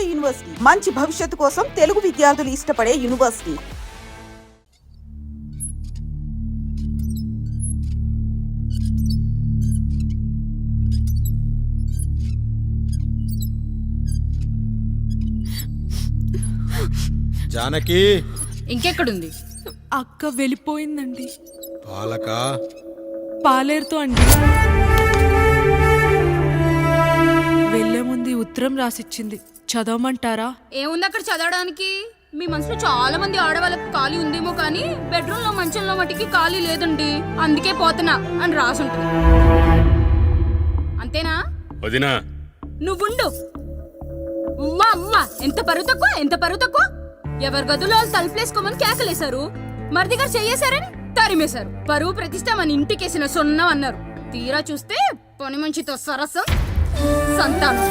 నాడు యూనివర్సిటీ మంచి భవిష్యత్తు కోసం తెలుగు విద్యార్థులు ఇష్టపడే యూనివర్సిటీ. జానకి ఇంకెక్కడుంది? అక్క వెళ్ళిపోయిందండి. పాలక పాలేరుతో అండి. వెళ్లే ముందు ఉత్తరం రాసిచ్చింది, చదవమంటారా? ఏముంది అక్కడ చదవడానికి? మీ మనసులో చాలా మంది ఆడవాళ్ళకి ఖాళీ ఉందేమో కానీ బెడ్రూమ్ లో మంచంలో మట్టికి ఖాళీ లేదండి, అందుకే పోతున్నా అని రాసుంటుంది. అంతేనా వదినా? నువ్వుండు. ఉమ్మా అమ్మా, ఎంత పరువు తక్కువ. ఎవరి గదులో తలుపులేసుకోమని కేకలేశారు, మరిదిగారు చెయ్యేశారని తరిమేశారు. పరువు ప్రతిష్ట మన ఇంటికేసిన సొన్నం అన్నారు. తీరా చూస్తే పని మంచితో సరసం, సంతానం.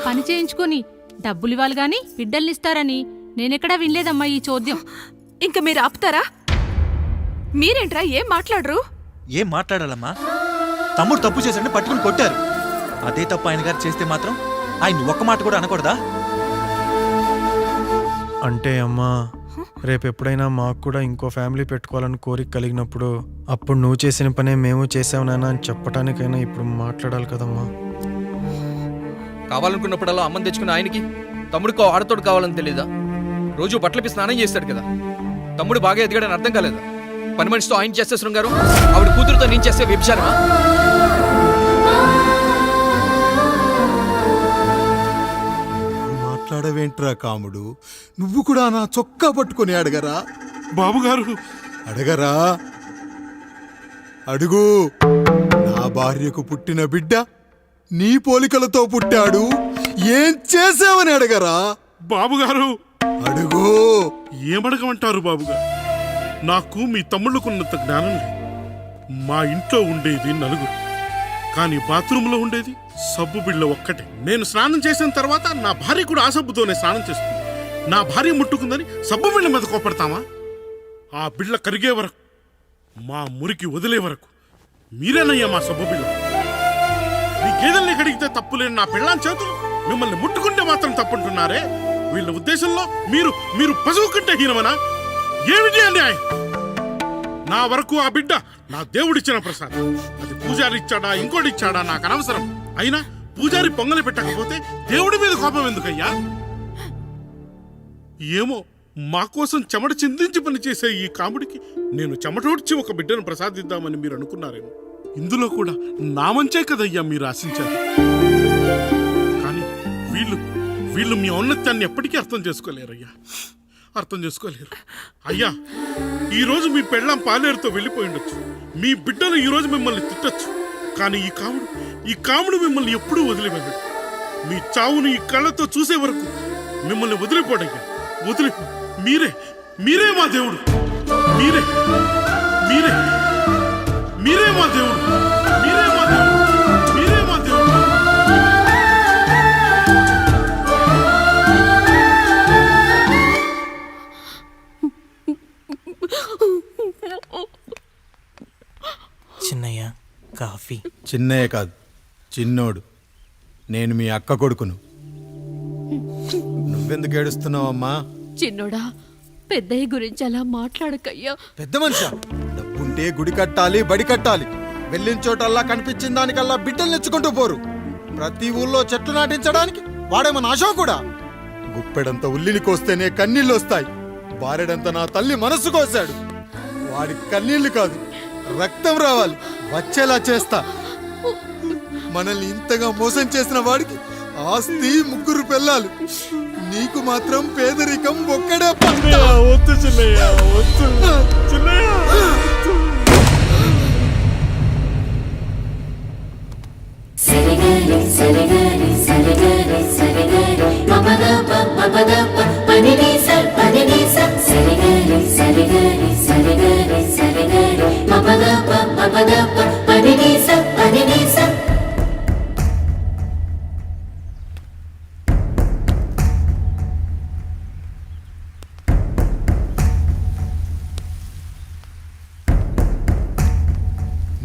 పని చేయించుకొని డబ్బులు ఇవ్వాలి గాని బిడ్డల్నిస్తారని నేనెక్కడా వినలేదమ్మా ఈ చోద్యం. ఇంక మీరు ఆపుతారా? మీరేంట్రా ఏం మాట్లాడరు? ఏం మాట్లాడాలమ్మా? తమ్ముడు తప్పు చేశాడని పట్టుకుని కొట్టారు. అదే తప్పు ఆయన గారు చేస్తే మాత్రం ఆయన ఒక్క మాట కూడా అనకూడదా? అంటే అమ్మా, రేపు ఎప్పుడైనా మాకు కూడా ఇంకో ఫ్యామిలీ పెట్టుకోవాలని కోరిక కలిగినప్పుడు అప్పుడు నువ్వు చేసిన పనే మేము చేసావు నాన్న అని చెప్పడానికైనా ఇప్పుడు మాట్లాడాలి కదమ్మా. కావాలనుకున్నప్పుడల్లా అమ్మని తెచ్చుకున్న ఆయనకి తమ్ముడికో ఆడతోడు కావాలని తెలీదా? రోజు బట్టలపి స్నానం చేస్తాడు కదా. తమ్ముడు బాగా ఎదిగాడని అర్థం కాలేదా? పని మనిషితో ఆయన చేస్తే శృంగారం, ఆవిడ కూతురుతో నేను చేస్తే వ్యభిచారమా? మాట్లాడవేంట్రా కాముడు? నువ్వు కూడా నా చొక్కా పట్టుకొని అడగరా? బాబుగారు అడగరా? అడుగు. నా భార్యకు పుట్టిన బిడ్డ నీ పోలికలతో పుట్టాడు, ఏం చేసావని అడగరా? బాబుగారు అడుగు. ఏమడగమంటారు బాబుగారు? నాకు మీ తమ్ముళ్ళకున్నంత జ్ఞానం లేదు. మా ఇంట్లో ఉండేది నలుగురు, కానీ బాత్రూంలో ఉండేది సబ్బు బిళ్ళ ఒక్కటే. నేను స్నానం చేసిన తర్వాత నా భార్య కూడా ఆ సబ్బుతోనే స్నానం చేస్తుంది. నా భార్య ముట్టుకుందని సబ్బు బిళ్ళ మీద కోపడతామా? ఆ బిళ్ళ కరిగే వరకు, మా మురికి వదిలే వరకు మీరేనయ్యా మా సబ్బు బిళ్ళ. మీ గేదెల్ని కడిగితే తప్పులేని నా పిల్లాని చేతులు మిమ్మల్ని ముట్టుకుంటే మాత్రం తప్పుంటున్నారే. వీళ్ళ ఉద్దేశంలో మీరు మీరు పశువు కంటే హీనమనా? ఏమిటి అన్యాయం? నా వరకు ఆ బిడ్డ నా దేవుడిచ్చిన ప్రసాదం. అది పూజారి ఇచ్చాడా ఇంకోటి ఇచ్చాడా నాకు అనవసరం. అయినా పూజారి పొంగలి పెట్టకపోతే దేవుడి మీద కోపం ఎందుకయ్యా? ఏమో, మా కోసం చెమట చిందించి పనిచేసే ఈ కాముడికి నేను చెమటోడ్చి ఒక బిడ్డను ప్రసాదిద్దామని మీరు అనుకున్నారేమో. ఇందులో కూడా నా మంచే కదయ్యా మీరు ఆశించారు. కానీ వీళ్ళు మీ ఔన్నత్యాన్ని ఎప్పటికీ అర్థం చేసుకోలేరయ్యా, అర్థం చేసుకోలేరు. అయ్యా, ఈరోజు మీ పెళ్ళాం పాలేరుతో వెళ్ళిపోయి ఉండొచ్చు, మీ బిడ్డలు ఈరోజు మిమ్మల్ని తిట్టచ్చు, కానీ ఈ కాముడు మిమ్మల్ని ఎప్పుడూ వదిలి వెళ్ళడు. మీ చావును ఈ కళ్ళతో చూసే వరకు మిమ్మల్ని వదిలిపోడయ్యా, వదిలిపో. మీరే మా దేవుడు, మీరే మా దేవుడు, మీరే మా దేవుడు, మీరే మా దేవుడు. చిన్నయ్య కాఫీ. చిన్నయ్య కాదు, చిన్నోడు. నేను మీ అక్క కొడుకును. నువ్వెందుకు ఏడుస్తున్నావమ్మా? చిన్నోడా, పెద్దయ్య గురించి అలా మాట్లాడకయ్యా. పెద్ద మనిషి, డబ్బుంటే గుడి కట్టాలి, బడి కట్టాలి. వెళ్ళిన చోటల్లా కనిపించిన దానికల్లా బిడ్డలు నెచ్చుకుంటూ పోరు. ప్రతి ఊళ్ళో చెట్లు నాటించడానికి వాడేమన్నా అశోకుడా? గుప్పెడంత ఉల్లిని కోస్తేనే కన్నీళ్ళు వస్తాయి. బారెడంత నా తల్లి మనస్సు కోసాడు. వాడి కన్నీళ్లు కాదు, రక్తం రావాలి, వచ్చేలా చేస్తా. మనల్ని ఇంతగా మోసం చేసిన వాడికి ఆస్తి 3 పిల్లలు, నీకు మాత్రం పేదరికం ఒక్కడే. వద్దు చిన్నయ్య, వద్దు చిన్నయ్య.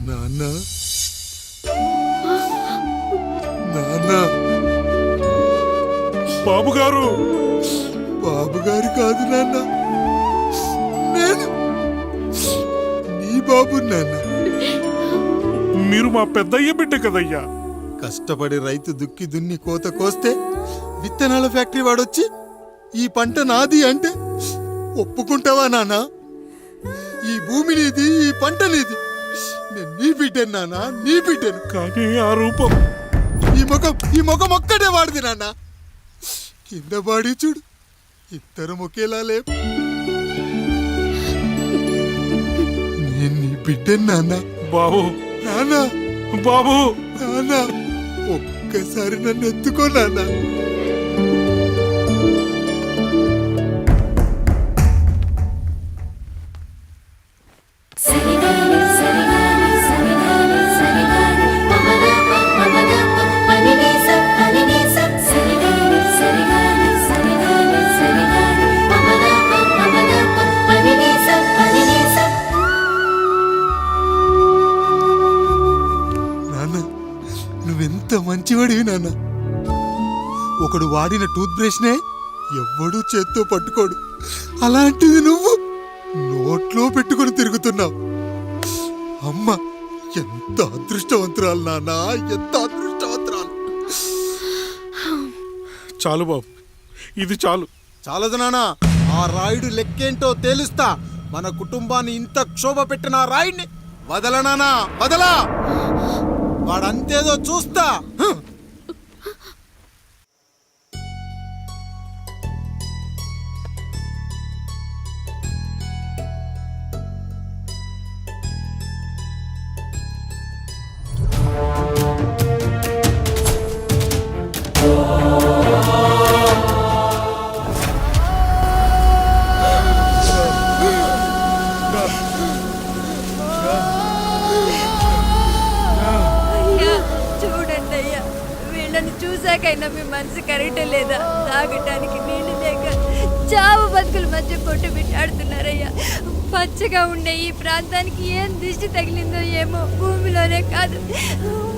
నాన్న, బాబు గారు బాబు గారు కాదు నాన్న, నేను నీ బాబు నాన్న. మీరు మా పెద్దయ్య బిడ్డ కదయ్యా. కష్టపడి రైతు దుక్కి దున్ని కోత కోస్తే విత్తనాల ఫ్యాక్టరీ వాడొచ్చి ఈ పంట నాది అంటే ఒప్పుకుంటావా నాన్న? ఈ భూమి నీది, ఈ పంట నీది. నేను నీ బిడ్డను నాన్న, నీ బిడ్డను. కానీ ఆ రూపం, ఈ ముఖం ఒక్కడే వాడిది నాన్న. కింద బాడి చూడు, ఇద్దరం ఒకేలా లేవు. నేను నీ బిడ్డను నాన్న. బాబు నాన్న, బాబు నాన్న, ఒక్కసారి నన్ను ఎత్తుకో నాన్న. నాన్న, నువ్వెంత మంచివాడివి నాన్న. ఒకడు వాడిన టూత్ బ్రష్ నే ఎవ్వడూ చేత్తో పట్టుకోడు, అలాంటిది నువ్వు నోట్లో పెట్టుకొని తిరుగుతున్నావు. అమ్మ ఎంత అదృష్టవంతురాలు నాన్న, ఎంత అదృష్టవంతురాలు. చాలు బాబు, ఇది చాలు. చాలదు నాన్న, ఆ రాయుడు లెక్కేంటో తేలుస్తా. మన కుటుంబాన్ని ఇంత క్షోభ పెట్టిన ఆ రాయుడిని వదలనానా, వదలా. వాడంతేదో చూస్తా. చూడండి అయ్యా, వీళ్ళని చూసాకైనా మీ మనసు కరెక్ట్ లేదా? తాగటానికి నీళ్లు లేక చావు బతుకుల మధ్య పొట్టు బిట్టాడుతున్నారయ్యా. పచ్చగా ఉండే ఈ ప్రాంతానికి ఏం దిష్టి తగిలిందో ఏమో. భూమిలోనే కాదు,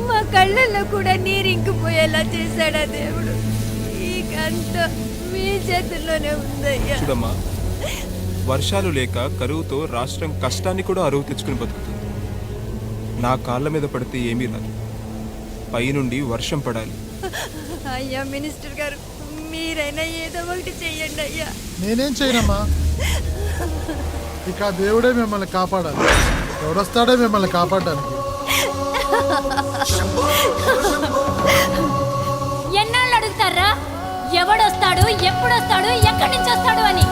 మా కళ్ళల్లో కూడా నీరు ఇంకిపోయేలా చేశాడా దేవుడు. ఈ గంట మీ చేతుల్లోనే ఉందయ్యా. చూడమ్మా, వర్షాలు లేక కరువుతో రాష్ట్రం కష్టాన్ని కూడా అరువు తెచ్చుకుని బతుకుతుంది. నా కాళ్ళ మీద పడితే ఏమీ రాదు, పైనుండి వర్షం పడాలి. అయ్యా మినిస్టర్ గారు, మీరైనా ఏదో ఒకటి చెయ్యండి అయ్యా. నేనేం చేయనమ్మా, ఇక దేవుడే మిమ్మల్ని కాపాడాలి. ఎవడొస్తాడే మిమ్మల్ని కాపాడడానికి? ఎన్నాళ్ళు అడుగుతారా ఎవడొస్తాడు, ఎప్పుడొస్తాడు, ఎక్కడి నుంచి వస్తాడు అని?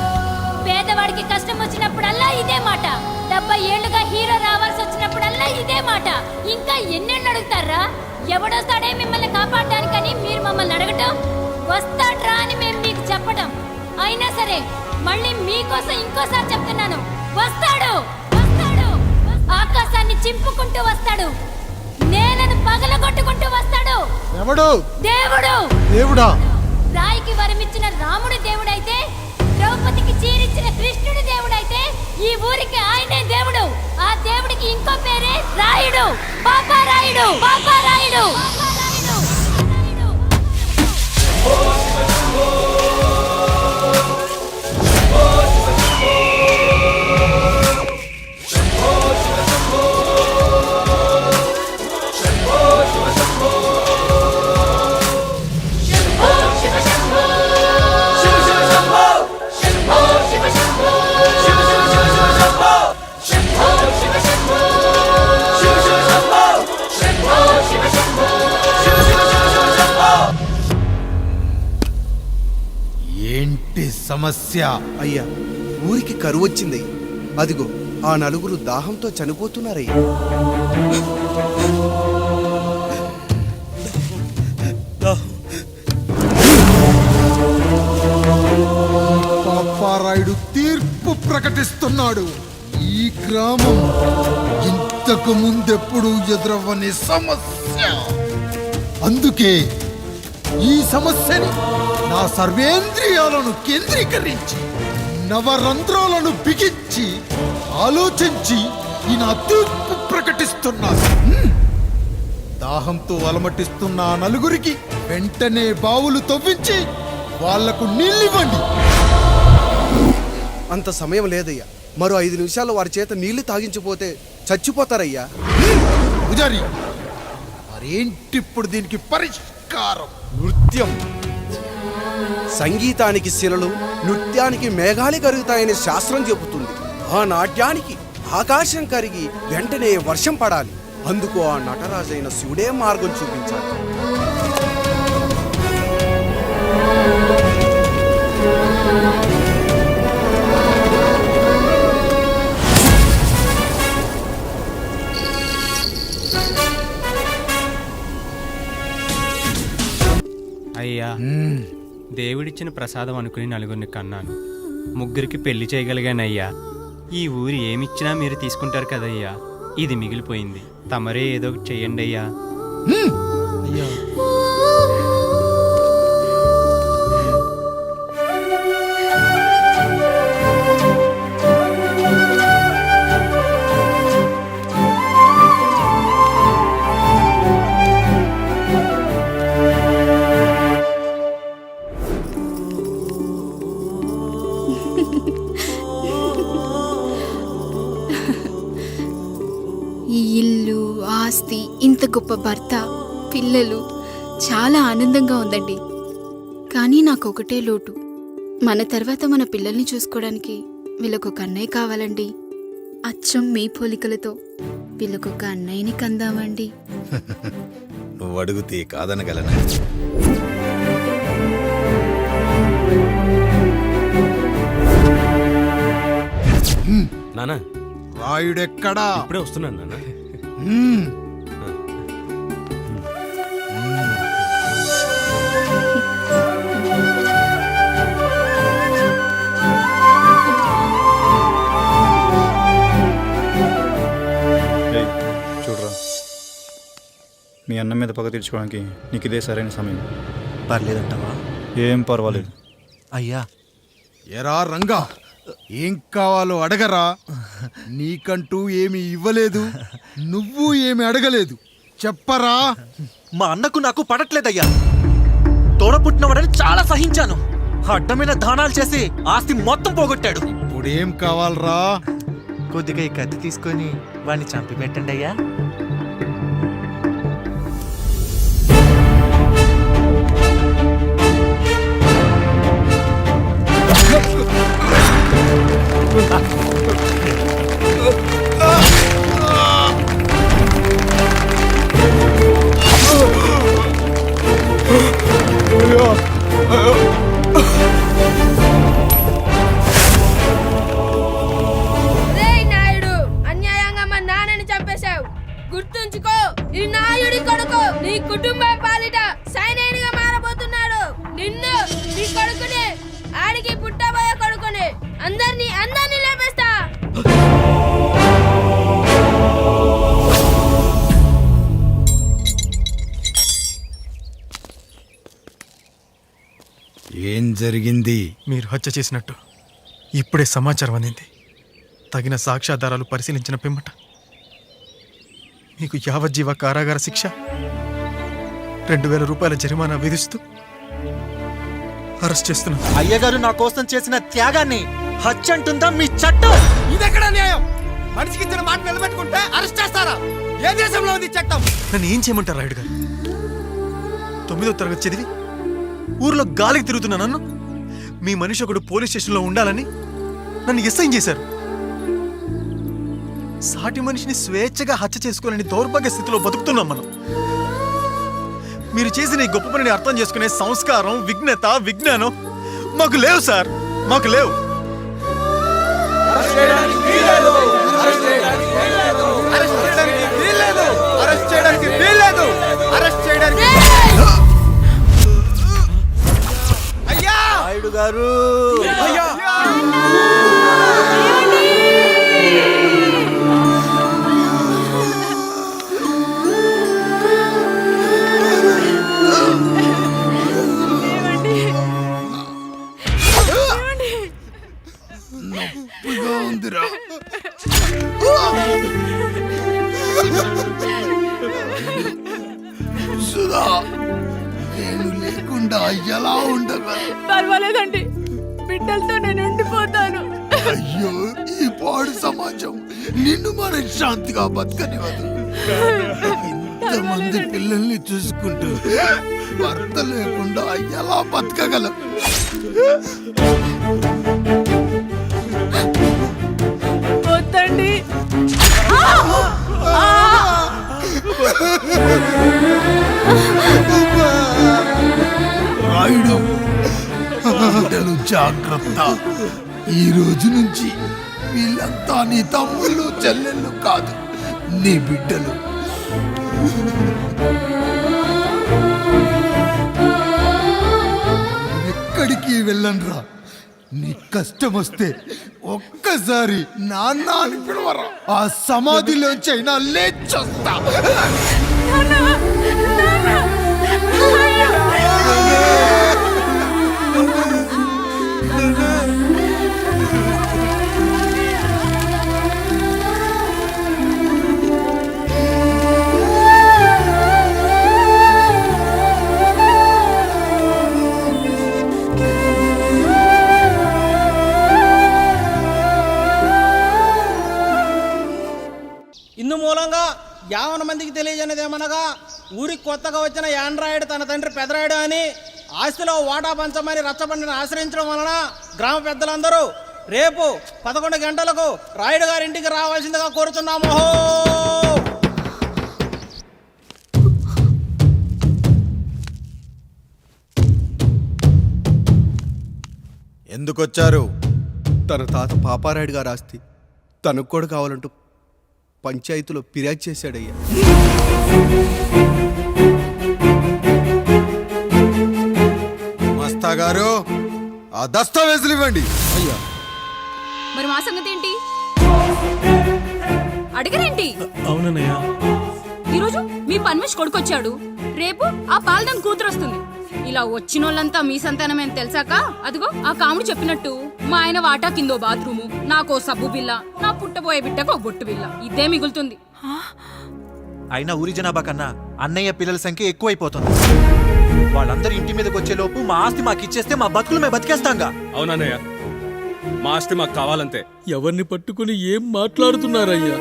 పేదవాడికి కష్టం వచ్చినప్పుడల్లా ఇదే మాట. 70 ఏళ్లుగా హీరో రావాల్సి వచ్చినప్పుడల్లా ఇదే మాట. ఇంకా ఎన్నెళ్ళు అడుగుతారా? ఎవడొస్తాడే మిమ్మల్ని కాపాడడానికని మీరు మమ్మల్ని అడగటం, వస్తాడ్రా అని మేము మీకు చెప్పటం. అయినా సరే మళ్ళీ మీకోసం ఇంకోసారి చెప్తున్నాను, వస్తాడు, వస్తాడు. ఆకాశాన్ని చింపుకుంటూ వస్తాడు, నేలను పగలగొట్టుకుంటూ వస్తాడు. ఎవడు? దేవుడు. దేవుడా? రాయికి వరమిచ్చిన రాముడు దేవుడైతే, ద్రౌపదికి చీరిచ్చిన కృష్ణుడు దేవుడైతే, ఈ ఊరికి ఆయనే దేవుడు. ఆ దేవుడికి ఇంకో పేరే రాయుడు. పాపా రాయుడు, పాపా రాయుడు. ఏంటి సమస్య? అయ్యా, ఊరికి కరువు వచ్చింది. అదిగో ఆ నలుగురు దాహంతో చనిపోతున్నారయ్యా. పాపారాయుడు తీర్పు ప్రకటిస్తున్నాడు. ఈ గ్రామం ఇంతకు ముందెప్పుడు ఎదురవ్వని సమస్య. అందుకే ఈ సమస్యని నా సర్వేంద్రియాలను కేంద్రీకరించి, నవరంధ్రాలను బిగించి ఆలోచించి ఈ నా తీర్పు ప్రకటిస్తున్నాను. దాహంతో అలమటిస్తున్న ఆ నలుగురికి వెంటనే బావులు తవ్వించి వాళ్లకు నీళ్ళివ్వండి. అంత సమయం లేదయ్యా. మరో 5 నిమిషాలు వారి చేత నీళ్లు తాగించిపోతే చచ్చిపోతారయ్యా. పూజారి, మరేంటిప్పుడు దీనికి పరిష్కారం? నృత్యం. సంగీతానికి శిలలు, నృత్యానికి మేఘాలు కరుగుతాయని శాస్త్రం చెబుతుంది. ఆ నాట్యానికి ఆకాశం కరిగి వెంటనే వర్షం పడాలి. అందుకు ఆ నటరాజైన శివుడే మార్గం చూపించాలి. అయ్యా, దేవుడిచ్చిన ప్రసాదం అనుకుని నలుగురిని కన్నాను. 3 పెళ్లి చేయగలిగానయ్యా. ఈ ఊరి ఏమిచ్చినా మీరు తీసుకుంటారు కదయ్యా. ఇది మిగిలిపోయింది. తమరే ఏదో ఒకటి చెయ్యండి అయ్యా. ఈ ఇల్లు, ఆస్తి, ఇంత గొప్ప భర్త, పిల్లలు, చాలా ఆనందంగా ఉందండి. కానీ నాకు ఒకటే లోటు. మన తర్వాత మన పిల్లల్ని చూసుకోవడానికి వీళ్ళకొక అన్నయ్య కావాలండి. అచ్చం మీ పోలికలతో వీళ్ళకొక అన్నయ్యని కందామండి. నువ్వు అడిగితే కాదనగలనా? నానా, రాయుడెక్కడా? ఇప్పుడే వస్తున్నాను నాన్న. చూడరా, మీ అన్న మీద పగ తీర్చుకోవడానికి నీకు ఇదే సరైన సమయం. పర్లేదంటావా? ఏం పర్వాలేదు. అయ్యా, ఎరా రంగా, ఏం కావాలో అడగరా. నీకంటూ ఏమి ఇవ్వలేదు, నువ్వు ఏమి అడగలేదు. చెప్పరా. మా అన్నకు నాకు పడట్లేదయ్యా. తోడ పుట్టినవాడని చాలా సహించాను. అడ్డమైన దానాలు చేసి ఆస్తి మొత్తం పోగొట్టాడు. ఇప్పుడేం కావాలరా? కొద్దిగా ఈ కత్తి తీసుకొని వాడిని చంపి పెట్టండి అయ్యా. నాయుడు, అన్యాయంగా మా నాన్నని చంపేశావు. గుర్తుంచుకో, ఈ నాయుడి కొడుకు నీ కుటుంబం పాలిట సైనికుడిగా మారబోతున్నాడు. నిన్ను, నీ కొడుకుని, ఆడికి పుట్టబోయే కొడుకుని, అందరినీ లేపేస్తా. ఏం జరిగింది? మీరు హత్య చేసినట్టు ఇప్పుడే సమాచారం అందింది. తగిన సాక్ష్యాధారాలు పరిశీలించిన పిమ్మట మీకు యావజ్జీవ కారాగార శిక్ష, 2000 రూపాయల జరిమానా విధిస్తూ అరెస్ట్ చేస్తున్నాం. అయ్యగారు నా కోసం చేసిన త్యాగాన్ని హత్య అంటుందా మీ చట్టం? ఇదెక్కడ న్యాయం? మనిషికి ఇచ్చిన మాట నిలబెట్టుకుంటే అరెస్ట్ చేస్తారా? ఏ దేశంలో ఉంది చట్టం? నన్ను ఏం చేయమంటారు రాయుడు గారు? 9వ తరగతి చదివి ఊర్లో గాలికి తిరుగుతున్నా నన్ను మీ మనిషి ఒకడు పోలీస్ స్టేషన్లో ఉండాలని నన్ను ఎస్ఐ చేశారు. సాటి మనిషిని స్వేచ్ఛగా హత్య చేసుకోవాలని దౌర్భాగ్య స్థితిలో బతుకుతున్నాం మనం. మీరు చేసిన ఈ గొప్ప పనిని అర్థం చేసుకునే సంస్కారం, విజ్ఞత, విజ్ఞానం మాకు లేవు సార్, మాకు లేవు. నాయుడు గారు, నేను లేకుండా ఎలా ఉండగలను? పర్వాలేదండి, బిడ్డలతో నేను ఉండిపోతాను. అయ్యో, ఈ పాడు సమాజం నిన్ను మనశ్శాంతిగా బతకనివ్వదు. ఇంతమంది పిల్లల్ని చూసుకుంటూ భర్త లేకుండా ఎలా బతకగలం? వద్దండి. రాయుడు, బిడ్డలు జాగ్రత్త. ఈ రోజు నుంచి వీళ్ళంతా నీ తమ్ముళ్ళు చెల్లెళ్ళు కాదు, నీ బిడ్డలు. ఎక్కడికి వెళ్ళనురా. నీ కష్టం వస్తే ఒక్కసారి నాన్న అని పిలవరా. ఆ సమాధిలోంచి అయినా లేచొస్తా. ఇందు మూలంగా 50 మందికి తెలియజేయనిదేమనగా, ఊరికి కొత్తగా వచ్చిన యాండ్రాయిడ్ తన తండ్రి పెదరాయుడు అని ఆస్తిలో వాటా పంచమని రచ్చబండిని ఆశ్రయించడం వలన గ్రామ పెద్దలందరూ రేపు 11 గంటలకు రాయుడు గారి ఇంటికి రావాల్సిందిగా కోరుతున్నాము. ఎందుకొచ్చారు? తన తాత పాపారాయుడు గారు ఆస్తి తనకు కూడా కావాలంటూ పంచాయతీలో ఫిర్యాదు చేశాడయ్యా. మస్తా గారు, ఆ దస్తావేజులు ఇవ్వండి. అయ్యా, మరి మా సంగతి ఏంటి? అడగరేంటి? అవునన్నయ్య. ఈరోజు మీ పన్మేష్ కొడుకొచ్చాడు, రేపు ఆ పాల్దాన్ కూతురు వస్తుంది. ఇలా వచ్చినోళ్ళంతా మీ సంతానమే అని తెలిసాక, అదిగో ఆ కాముడు చెప్పినట్టు మా ఆయన వాటా కిందో బాత్రూము, నాకో సబ్బు బిల్ల, నా పుట్టబోయే బిడ్డకో బొట్టు బిల్ల, ఇదే మిగులుతుంది. అయినా ఊరి జనాభా కన్నా అన్నయ్య పిల్లల సంఖ్య ఎక్కువైపోతుంది. వాళ్ళందరూ ఇంటి మీదకి వచ్చే లోపు మా ఆస్తి మాకు ఇచ్చేస్తే మా బతుకులు మేము బతికేస్తాంగా. అవునన్నయ్య, మా ఆస్తి మాకు కావాలంతే. ఎవరిని పట్టుకుని ఏం మాట్లాడుతున్నారయ్యా?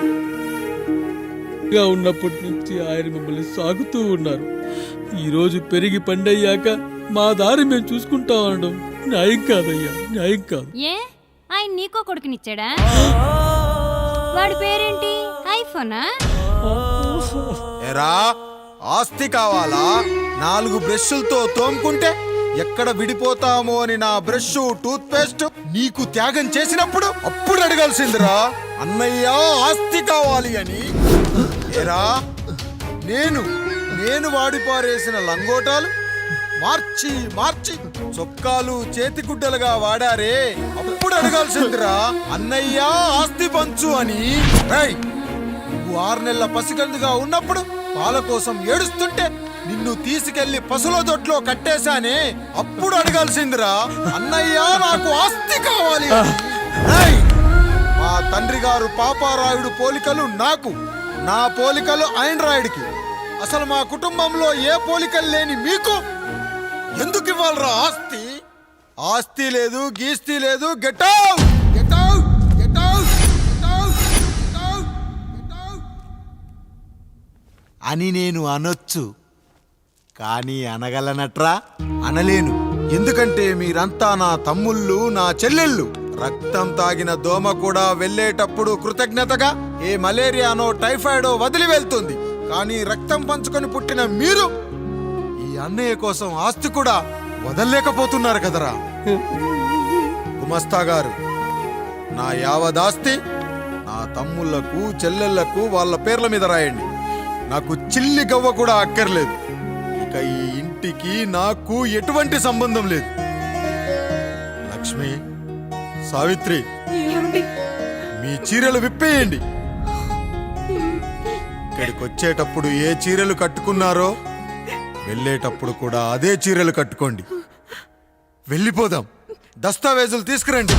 ఉన్నప్పటి నుంచి ఆయన మిమ్మల్ని సాగుతూ ఉన్నారు. ఈ రోజు పెరిగి పండయ్యాక మా దారి మేము చూసుకుంటా అనడం న్యాయం కాదయ్యా, న్యాయం కాదు. ఏ ఆయన నీకో కొడుకునిచ్చాడా? వాడి పేరేంటి? ఐఫోనా? ఎరా, ఆస్తి కావాలా? 4 బ్రష్లతో తోముకుంటే ఎక్కడ విడిపోతామో అని నా బ్రష్ టూత్ పేస్ట్ నీకు త్యాగం చేసినప్పుడు అప్పుడు అడగాల్సిందిరా, అన్నయ్య ఆస్తి కావాలి అని. ఎరా, నేను వాడిపారేసిన లంగోటాలు మార్చి మార్చి చొక్కాలు చేతిగుడ్డలుగా వాడారే, అప్పుడు అడగాల్సిందిరా, అన్నయ్య ఆస్తి పంచు అని. నువ్వు 6 నెలల పసిగందుగా ఉన్నప్పుడు పాల కోసం ఏడుస్తుంటే నిన్ను తీసుకెళ్లి పశువుల దొడ్లో కట్టేశానే, అప్పుడు అడగాల్సిందిరా, అన్నయ్య నాకు ఆస్తి కావాలి. మా తండ్రి గారు పాపారాయుడు పోలికలు నాకు, నా పోలికలు ఆండ్రాయిడ్కి. అసలు మా కుటుంబంలో ఏ పోలికలు లేని మీకు ఎందుకు ఇవ్వాలరా ఆస్తి? ఆస్తి లేదు, గీస్తి లేదు. Get out, get out, get out, get out, get out, get out అని నేను అనొచ్చు, కానీ అనగలనట్రా? అనలేను. ఎందుకంటే మీరంతా నా తమ్ముళ్ళు, నా చెల్లెళ్ళు. రక్తం తాగిన దోమ కూడా వెళ్ళేటప్పుడు కృతజ్ఞతగా ఏ మలేరియానో టైఫాయిడో వదిలి వెళ్తుంది. కానీ రక్తం పంచుకొని పుట్టిన మీరు ఈ అన్నయ్య కోసం ఆస్తి కూడా వదల్లేకపోతున్నారు కదరా. గుమస్తా గారు, నా యావదాస్తి నా తమ్ముళ్లకు చెల్లెళ్లకు వాళ్ళ పేర్ల మీద రాయండి. నాకు చిల్లి గవ్వ కూడా అక్కర్లేదు. ఇక ఈ ఇంటికి నాకు ఎటువంటి సంబంధం లేదు. లక్ష్మి, సావిత్రి, మీ చీరలు విప్పేయండి. ఇక్కడికి వచ్చేటప్పుడు ఏ చీరలు కట్టుకున్నారో వెళ్ళేటప్పుడు కూడా అదే చీరలు కట్టుకోండి. వెళ్ళిపోదాం. దస్తావేజులు తీసుకురండి.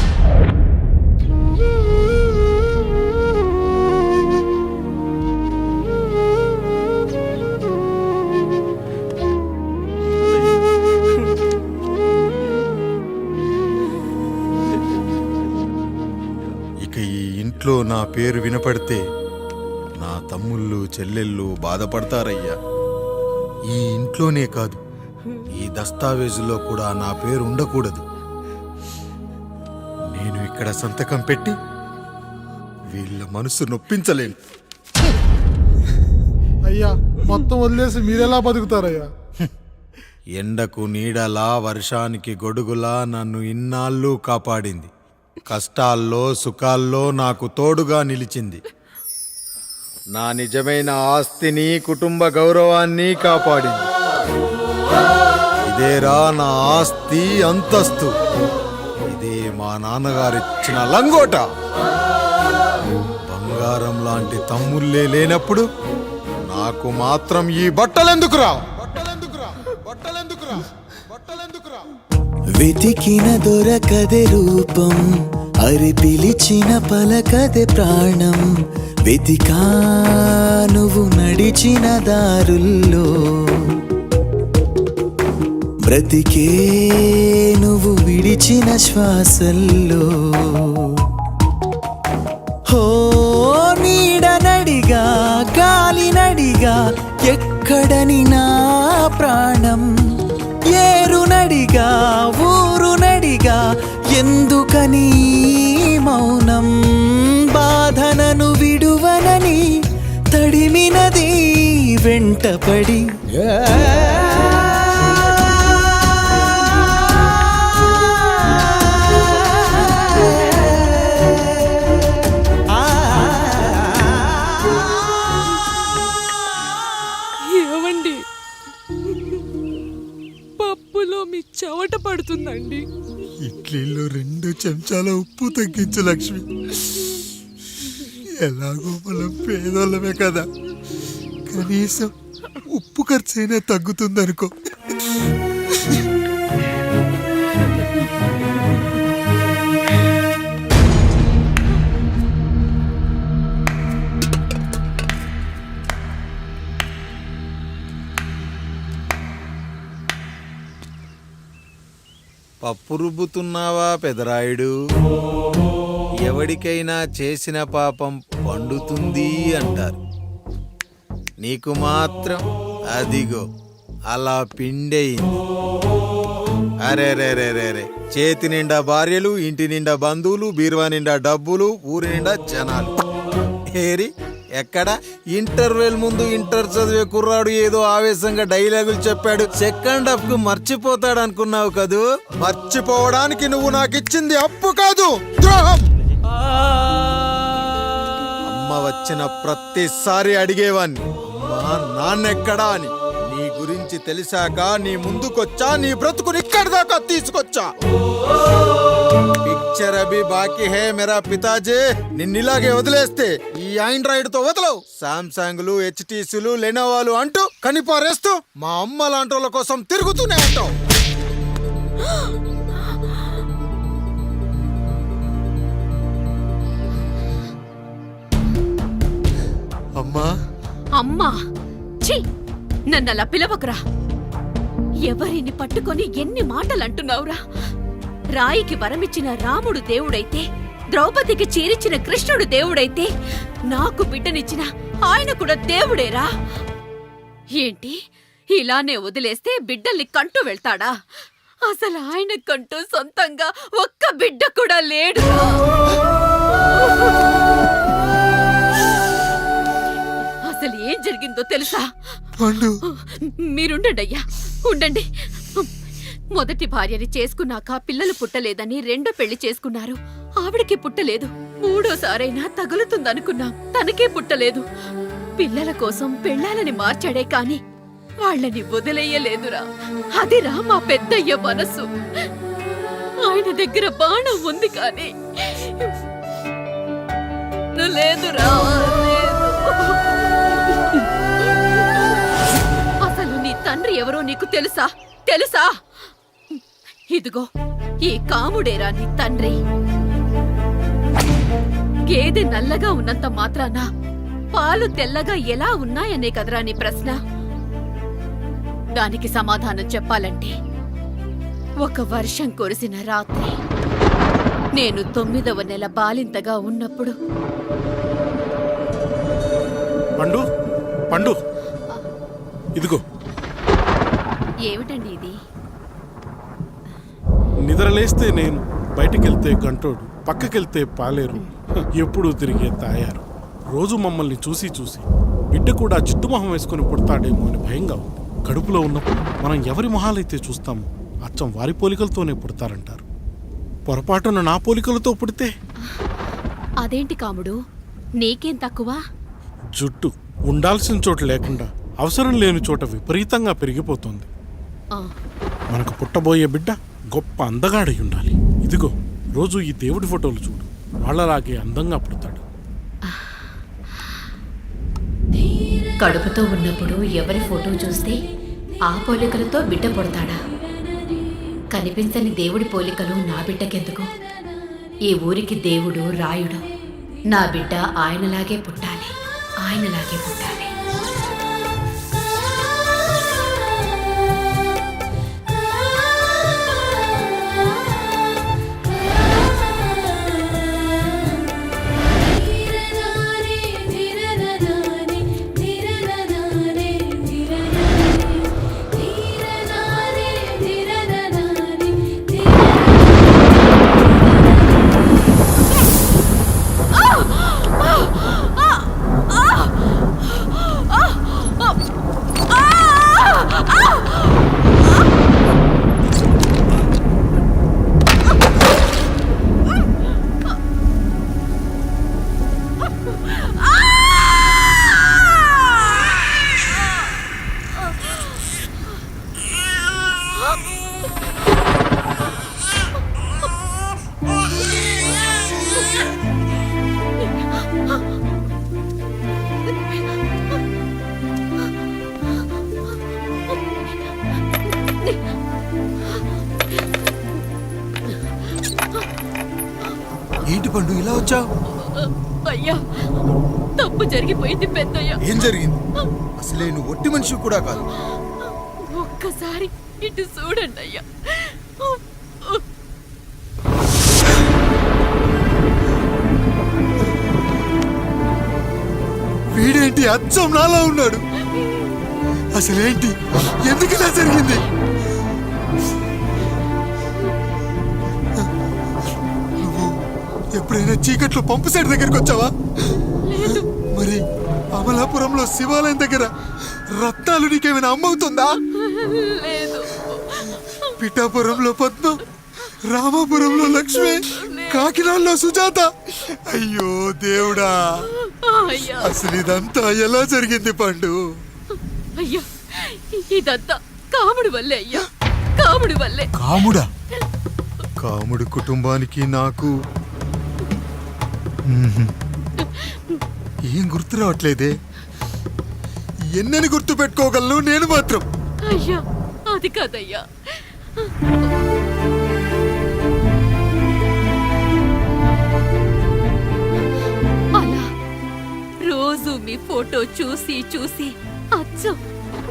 ఇంట్లో నా పేరు వినపడితే నా తమ్ముళ్ళు చెల్లెళ్ళు బాధపడతారయ్యా. ఈ ఇంట్లోనే కాదు, ఈ దస్తావేజులో కూడా నా పేరు ఉండకూడదు. నేను ఇక్కడ సంతకం పెట్టి వీళ్ళ మనసు నొప్పించలేను. అయ్యా మొత్తం వదిలేసి మీరెలా బతుకుతారయ్యా? ఎండకు నీడలా, వర్షానికి గొడుగులా నన్ను ఇన్నాళ్ళు కాపాడింది. కష్టాల్లో సుఖాల్లో నాకు తోడుగా నిలిచింది. నా నిజమైన ఆస్తిని, కుటుంబ గౌరవాన్ని కాపాడింది. ఇదేరా నా ఆస్తి, అంతస్తు. ఇదే మా నాన్నగారిచ్చిన లంగోట. బంగారం లాంటి తమ్ముళ్ళే లేనప్పుడు నాకు మాత్రం ఈ బట్టలెందుకురా? వెతికిన దొరకదే రూపం, అరి పిలిచిన పలకదే ప్రాణం. వెతికా నువ్వు నడిచిన దారుల్లో, బ్రతికే నువ్వు విడిచిన శ్వాసల్లో. హో నీడనడిగా, గాలినడిగా, ఎక్కడని నా ప్రాణం. ఏరునడిగా, ఊరునడిగా, ఎందుకని మౌనం. బాధనను విడువనని తడిమినది వెంటపడి. ఏవండి, పప్పులో మీ చెమట పడుతుందండి. ఇడ్లీలో 2 చెంచాల ఉప్పు తగ్గించు లక్ష్మి. ఎలాగో మనం పేదోళ్ళమే కదా, కనీసం ఉప్పు ఖర్చైనా తగ్గుతుందనుకో. పప్పు రుబ్బుతున్నావా పెదరాయుడు? ఎవడికైనా చేసిన పాపం పండుతుంది అంటారు. నీకు మాత్రం అదిగో అలా పిండయింది. అరే రే రే రే రే, చేతి నిండా భార్యలు, ఇంటి నిండా బంధువులు, బీరువా నిండా డబ్బులు, ఊరి నిండా జనాలు. ఏరి ఎక్కడ? ఇంటర్వెల్ ముందు ఇంటర్ చదివే కుర్రాడు ఏదో ఆవేశంగా డైలాగులు చెప్పాడు. సెకండ్ హాఫ్ కు మర్చిపోతాడు అనుకున్నావు కదూ? మర్చిపోవడానికి నువ్వు నాకు ఇచ్చింది అప్పు కాదు, ద్రోహం. అమ్మ వచ్చిన ప్రతిసారి అడిగేవాణ్ణి, అమ్మా నాన్నెక్కడా అని. నీ గురించి తెలిసాక నీ ముందుకొచ్చా, నీ బ్రతుకుని ఇక్కడి దాకా తీసుకొచ్చా. పిక్చర్ అభి బాకీ హే మేరా పితాజీ. నిన్నిలాగే వదిలేస్తే ఈ ఆండ్రాయిడ్ తో వదలవు. సామ్సంగ్లు, హెచ్టీసీలు, లెనోవాలు అంటూ కనిపారేస్తూ మా అమ్మ లాంటి కోసం తిరుగుతూనే అంటావు. అమ్మా అమ్మా, ఛీ, నన్ను అలా పిలవకురా. ఎవరిని పట్టుకొని ఎన్ని మాటలు అంటున్నావురా? రాయికి వరమిచ్చిన రాముడు దేవుడైతే, ద్రౌపదికి చీరిచిన కృష్ణుడు దేవుడైతే, నాకు బిడ్డనిచ్చిన ఆయన కూడా దేవుడేరా. ఏంటి, ఇలానే వదిలేస్తే బిడ్డల్ని కంటూ వెళ్తాడా? అసలు ఆయన కంటూ సొంతంగా ఒక్క బిడ్డ కూడా లేడురా. అసలు ఏం జరిగిందో తెలుసా? మీరుండండి అయ్యా, ఉండండి. మొదటి భార్యని చేసుకున్నాక పిల్లలు పుట్టలేదని రెండో పెళ్లి చేసుకున్నారు. ఆవిడకి పుట్టలేదు. మూడోసారైనా తగులుతుందనుకున్నాం, తనకే పుట్టలేదు. పిల్లల కోసం పెళ్ళాలని మార్చాడే కాని వాళ్ళని వదిలేయలేదురా. అదిరా మా పెద్దయ్య మనసు. ఆయన దగ్గర బాణం ఉంది కానీ లేదురా, లేదు. అసలు నీ తండ్రి ఎవరో నీకు తెలుసా? తెలుసా? ఇదిగో ఈ కాముడేరా నీ తండ్రి. గేదె నల్లగా ఉన్నంత మాత్రాన పాలు తెల్లగా ఎలా ఉన్నాయనే కదరా నీ ప్రశ్న. దానికి సమాధానం చెప్పాలంటే, ఒక వర్షం కురిసిన రాత్రి నేను 9వ నెల బాలింతగా ఉన్నప్పుడు పండు పండు ఇదిగో ఏమిటండి ఇది? నిద్రలేస్తే నేను, బయటికెళ్తే గంటోడు, పక్కకెళ్తే పాలేరు, ఎప్పుడూ తిరిగే తాయారు. రోజు మమ్మల్ని చూసి చూసి బిడ్డ కూడా జిడ్డు మొహం వేసుకుని పుడతాడేమో అని భయంగా ఉంది. కడుపులో ఉన్నప్పుడు మనం ఎవరి మొహాలైతే చూస్తామో అచ్చం వారి పోలికలతోనే పుడతారంటారు. పొరపాటున నా పోలికలతో పుడితే? అదేంటి కాముడు, నీకేం తక్కువ? జుట్టు ఉండాల్సిన చోట లేకుండా అవసరం లేని చోట విపరీతంగా పెరిగిపోతుంది. ఆ, మనకు పుట్టబోయే బిడ్డ గొప్ప అందగాడై ఉండాలి. ఇదిగో రోజు ఈ దేవుడి ఫోటోలు చూడు, వాళ్ళలాగే అందంగా పుడతాడు. కడుపుతో ఉన్నప్పుడు ఎవరి ఫోటో చూస్తే ఆ పోలికలతో బిడ్డ పుడతాడా? కనిపించని దేవుడి పోలికలు నా బిడ్డకెందుకు? ఈ ఊరికి దేవుడు రాయుడు. నా బిడ్డ ఆయనలాగే పుట్టాలి, ఆయనలాగే పుట్టాలి. ఏంటి పండు ఇలా వచ్చావు? అయ్యా, తప్పు జరిగిపోయింది పెద్దయ్యా. ఏం జరిగింది? అసలే నువ్వు ఒట్టి మనిషి కూడా కాదు. ఒక్కసారి ఇటు చూడండి అయ్యా. వీడేంటి అచ్చం నాలా ఉన్నాడు? అసలేంటి, ఎందుకు ఇలా జరిగింది? నువ్వు ఎప్పుడైనా చీకట్లో పంపు సైడ్ దగ్గరికి వచ్చావా? మరి అమలాపురంలో శివాలయం దగ్గర రత్నాలు నీకేమైనా అమ్మవుతుందా? పిఠాపురంలో పద్మం, రామాపురంలో లక్ష్మి, కాకినాడలో సుజాత. అయ్యో దేవుడా, అసలు ఇదంతా ఎలా జరిగింది పండు? అయ్యా, ఇదంతా కాముడు వల్లే అయ్యా, కాముడు వల్లే. కాముడా? కాముడు కుటుంబానికి నాకు ఏం గుర్తు రావట్లేదే. ఎన్నని గుర్తు పెట్టుకోగలను నేను మాత్రం? అయ్యా, అది కాదయ్యా. అలా రోజు మీ ఫోటో చూసి చూసి అచ్చం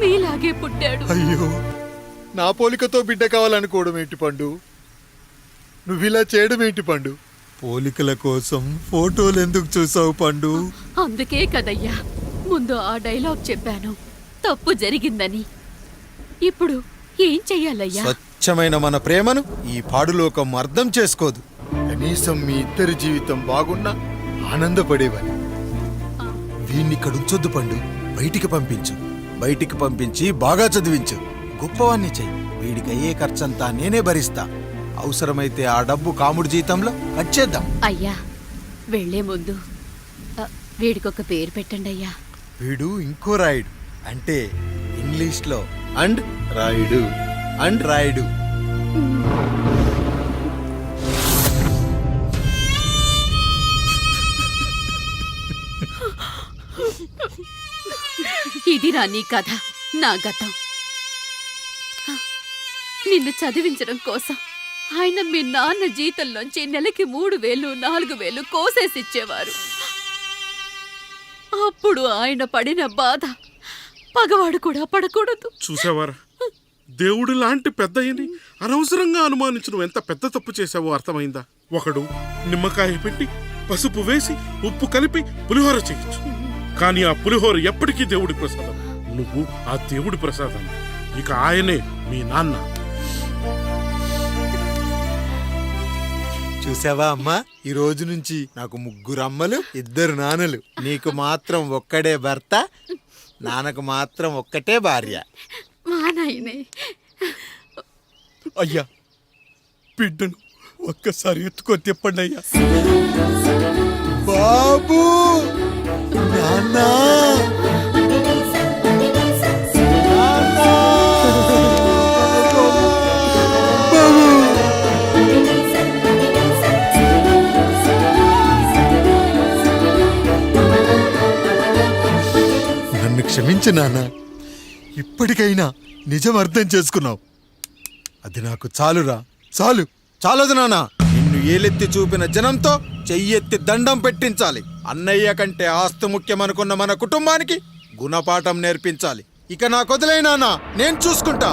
మీలాగే పుట్టాడు. అయ్యో, నా పోలికతో బిడ్డ కావాలనుకోవడం ఏంటి పండు? నువ్విలా చేయడం ఏంటి పండు? పోలికల కోసం ఫోటోలు ఎందుకు చూసావు పండు? అందుకే కదయ్యా ముందు ఆ డైలాగ్ చెప్పాను, తప్పు జరిగిందని. ఇప్పుడు ఏం చెయ్యాలయ్యా? స్వచ్ఛమైన మన ప్రేమను ఈ పాడులోకం అర్థం చేసుకోదు. కనీసం మీ ఇద్దరి జీవితం బాగున్నా ఆనందపడేవాని. వీణ్ణి ఇక్కడ ఉంచొద్దు పండు, బయటికి పంపించు. బయటికి పంపించి బాగా చదివించు, గొప్పవాణ్ణి చెయ్యి. వీడికి అయ్యే ఖర్చంతా నేనే భరిస్తా. అవసరమైతే ఆ డబ్బు కాముడి జీతంలో వచ్చేద్దాం. అయ్యా, వెళ్లే ముందు వీడికొక పేరు పెట్టండి అయ్యా. వీడు ఇంకో రాయుడు, అంటే ఇంగ్లీష్ లో అండ్ రాయుడు, అండ్ రాయుడు. ఇదిరా నీ కథ, నా గతం. నిన్ను చదివించడం కోసం ఆయన మీ నాన్న జీతంలోంచి నెలకి 3,000, 4,000 కోసేసిచ్చేవారు. అప్పుడు ఆయన పడిన బాధ పగవాడు కూడా పడకూడదు. చూసావారా, దేవుడి లాంటి పెద్దయ్యని అనవసరంగా అనుమానించడం ఎంత పెద్ద తప్పు చేశావో అర్థమైందా? ఒకడు నిమ్మకాయ పెట్టి పసుపు వేసి ఉప్పు కలిపి పులిహోర చేయొచ్చు, కానీ ఆ పులిహోర ఎప్పటికీ దేవుడి ప్రసాదం. నువ్వు ఆ దేవుడి ప్రసాదం. ఇక ఆయనే మీ నాన్న. చూసావా అమ్మా, ఈ రోజు నుంచి నాకు 3 అమ్మలు 2 నాన్నలు. నీకు మాత్రం ఒక్కడే భర్త, నాన్నకు మాత్రం ఒక్కటే భార్య. మా నాయనే అయ్యా, బిడ్డను ఒక్కసారి ఎత్తుకొని తిప్పండి అయ్యా. బాబు, నాన్న, నన్ను క్షమించు నాన్న. ఇప్పటికైనా నిజం అర్థం చేసుకున్నావు. అది నాకు చాలురా, చాలదు నాన్న. నిన్ను ఏలెత్తి చూపిన జనంతో చెయ్యెత్తి దండం పెట్టించాలి. అన్నయ్య కంటే ఆస్తు ముఖ్యమనుకున్న మన కుటుంబానికి గుణపాఠం నేర్పించాలి. ఇక నాకు వదిలే నాన్న, నేను చూసుకుంటా.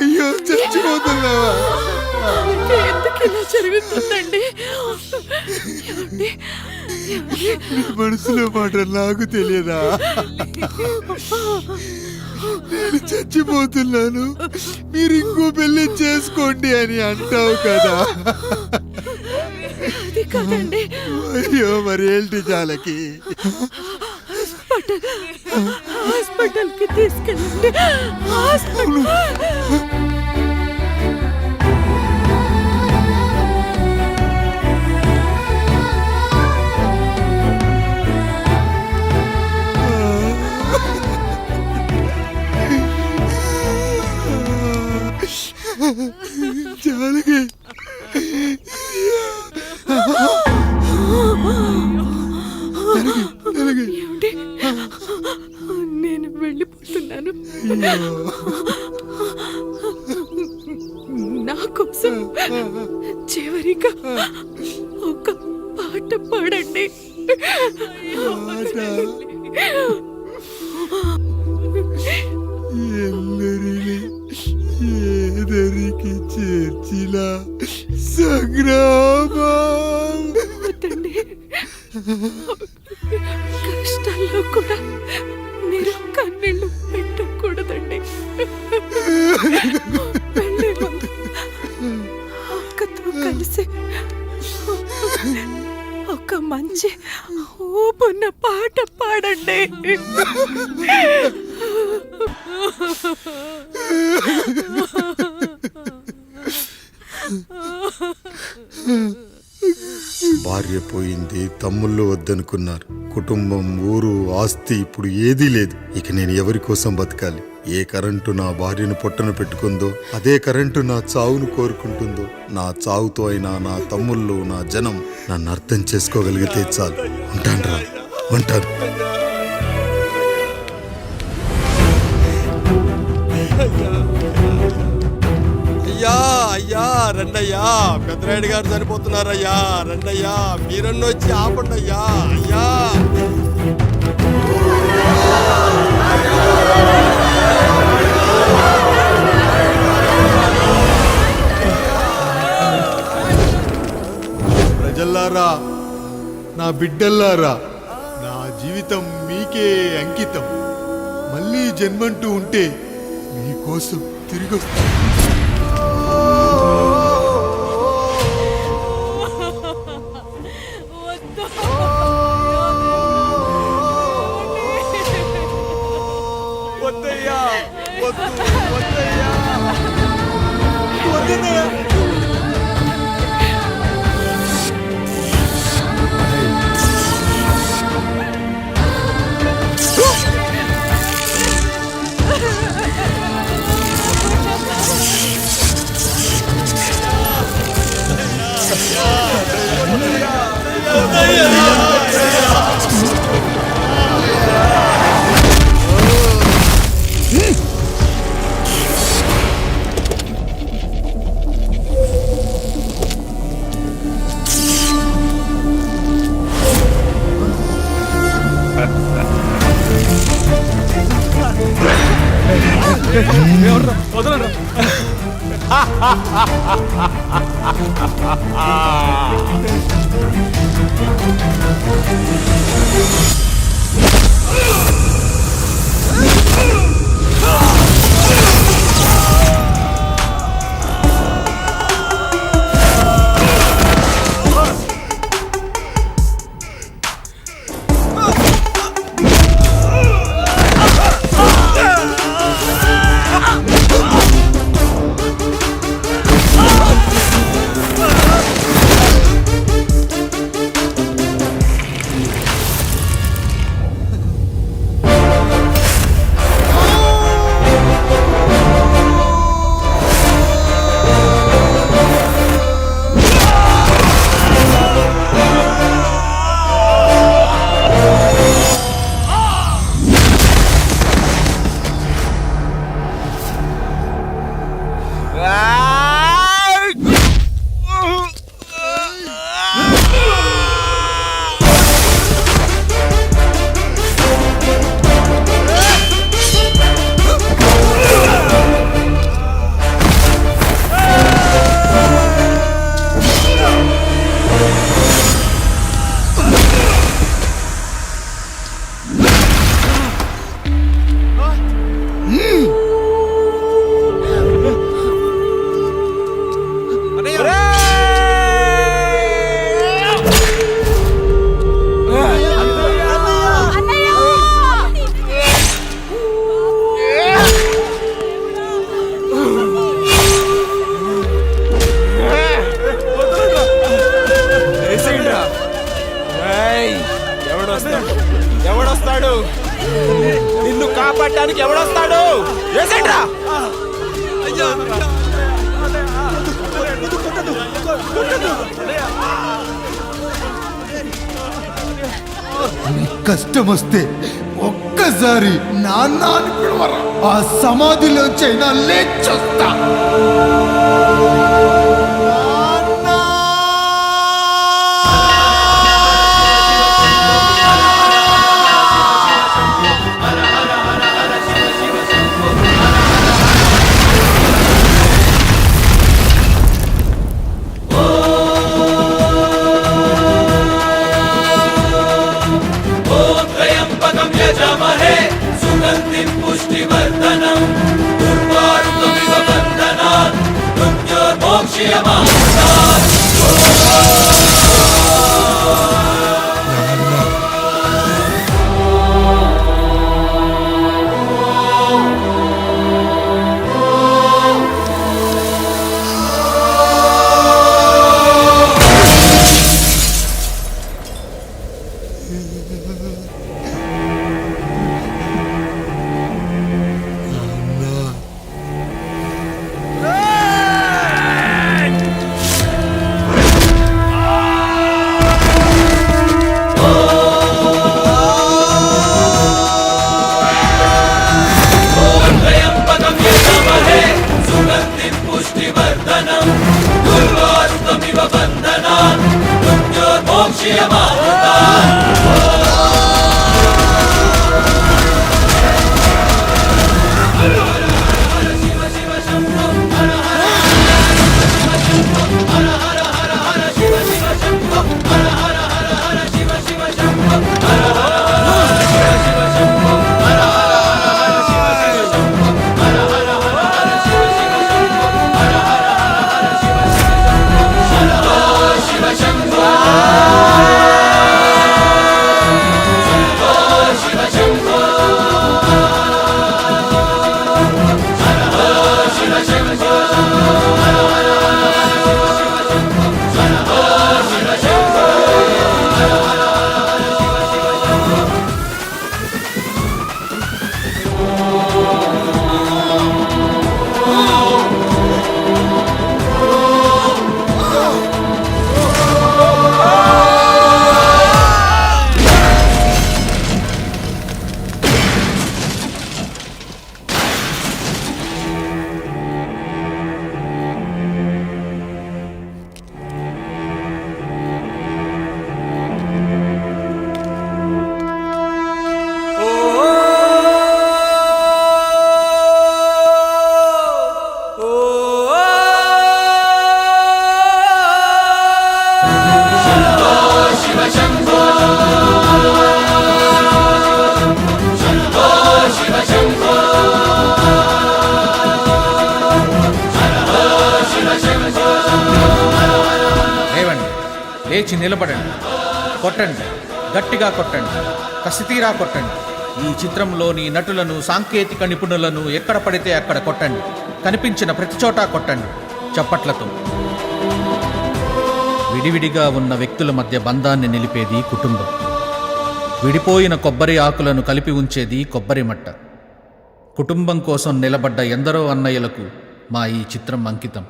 అయ్యో, చచ్చిపోతున్నావా? ఎందుకు ఇలా జరుగుతుందండి? మనసులో మాట నాకు తెలియదా? నేను చచ్చిపోతున్నాను, మీరు ఇంకో పెళ్లి చేసుకోండి అని అంటావు కదా. అది కాదండి. అయ్యో, మరి ఏంటి జానకి? హాస్పిటల్కి తీసుకెళ్ళండి. జానకి, నేను వెళ్ళిపోతున్నాను. నా కోసం చివరిగా ఒక పాట పాడండి. ఎల్లరిని ఏదరికి చేర్చిన సంగ్రామం. కష్టాల్లో కూడా మీరు కన్నీళ్ళు పెట్టకూడదండి. వెళ్ళే ముందు అక్కతో కలిసి ఒక మంచి ఊపున్న పాట పాడండి. భార్య పోయింది, తమ్ముళ్ళు వద్దనుకున్నారు. కుటుంబం, ఊరు, ఆస్తి ఇప్పుడు ఏదీ లేదు. ఇక నేను ఎవరి కోసం బతకాలి? ఏ కరెంటు నా భార్యను పొట్టన పెట్టుకుందో అదే కరెంటు నా చావును కోరుకుంటుందో. నా చావుతో అయినా నా తమ్ముళ్ళు, నా జనం నన్ను అర్థం చేసుకోగలిగితే చాలు. ఉంటాను. అయ్యా, రండయ్యా, పెద్దరాయుడు గారు చనిపోతున్నారయ్యా. రండయ్యా, మీరన్న వచ్చి ఆపండి అయ్యా. అయ్యా, ప్రజల్లారా, నా బిడ్డల్లారా, నా జీవితం మీకే అంకితం. మళ్ళీ జన్మంటూ ఉంటే మీకోసం తిరిగొస్తాను. ఎవడొస్తాడు? నిన్ను కాపాడటానికి ఎవడొస్తాడు? ఏసేంట్రా? కష్టం వస్తే ఒక్కసారి నాన్న అని పిలవరా, ఆ సమాధిలోంచైనా లేచొస్తా. శివ శంభో లేచి నిలబడండి, కొట్టండి, గట్టిగా కొట్టండి, కసితీరా కొట్టండి. ఈ చిత్రంలోని నటులను, సాంకేతిక నిపుణులను ఎక్కడ పడితే అక్కడ కొట్టండి. కనిపించిన ప్రతి చోట కొట్టండి చప్పట్లతో. విడివిడిగా ఉన్న వ్యక్తుల మధ్య బంధాన్ని నిలిపేది కుటుంబం. విడిపోయిన కొబ్బరి ఆకులను కలిపి ఉంచేది కొబ్బరి మట్ట. కుటుంబం కోసం నిలబడ్డ ఎందరో అన్నయ్యలకు మా ఈ చిత్రం అంకితం.